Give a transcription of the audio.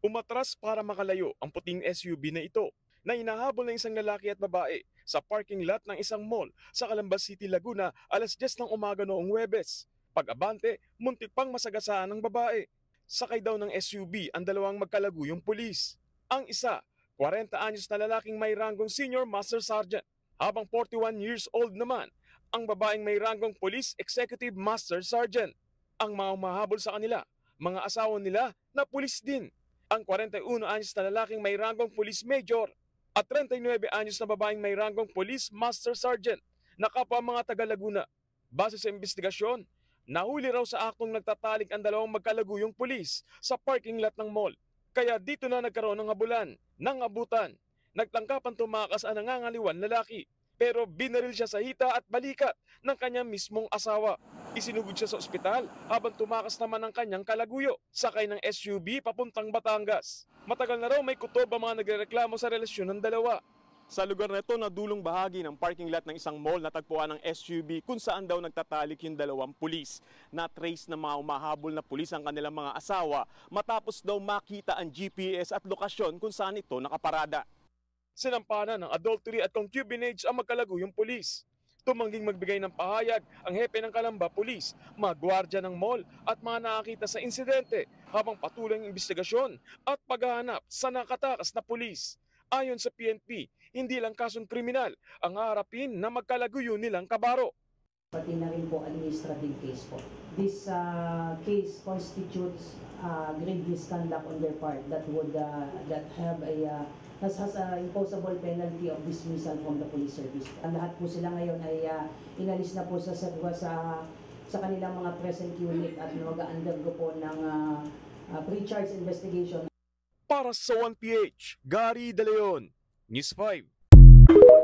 Umatras para makalayo ang puting SUV na ito na hinahabol ng isang lalaki at babae sa parking lot ng isang mall sa Calamba City, Laguna alas 10 ng umaga noong Huwebes. Pag-abante, muntik pang masagasaan ng babae. Sakay daw ng SUV ang dalawang magkalaguyong pulis. Ang isa, 40 anyos na lalaking may ranggong Senior Master Sergeant, habang 41 years old naman ang babaeng may ranggong Police Executive Master Sergeant. Ang mga umahabol sa kanila, mga asawa nila na pulis din. Ang 41 anyos na lalaking may ranggong Police Major at 39 anyos na babaeng may ranggong Police Master Sergeant na kapwa mga taga Laguna. Base sa investigasyon, nahuli raw sa aktong nagtatalik ang dalawang magkalaguyong pulis sa parking lot ng mall. Kaya dito na nagkaroon ng habulan, ng abutan. Nagtangkapan tumakas ang nangangaliwan lalaki, pero binaril siya sa hita at balikat ng kanyang mismong asawa. Isinugod siya sa ospital habang tumakas naman ang kanyang kalaguyo, sakay ng SUV papuntang Batangas. Matagal na raw may kutob ang mga nagrereklamo sa relasyon ng dalawa. Sa lugar na ito, nadulong bahagi ng parking lot ng isang mall natagpuan ng SUV kung saan daw nagtatalik yung dalawang pulis. Na-trace na mga umahabol na pulis ang kanilang mga asawa matapos daw makita ang GPS at lokasyon kung saan ito nakaparada. Sinampanan ng adultery at concubinage ang magkalaguyong pulis. Tumangging magbigay ng pahayag ang hepe ng Calamba Police, mga gwardya ng mall at mga nakakita sa insidente habang patuloy ang investigasyon at paghahanap sa nakatakas na pulis. Ayon sa PNP, hindi lang kasong kriminal ang haharapin na magkalaguyo nilang kabaro. Pati na rin po administrative case po. This case constitutes grave misconduct on their part that would that have a has a imposable penalty of dismissal from the police service. Ang lahat po sila ngayon ay inalis na po sa kanilang mga present unit at mag-undergo po ng pre-charge investigation. Para sa 1PH, Gary De Leon, News 5.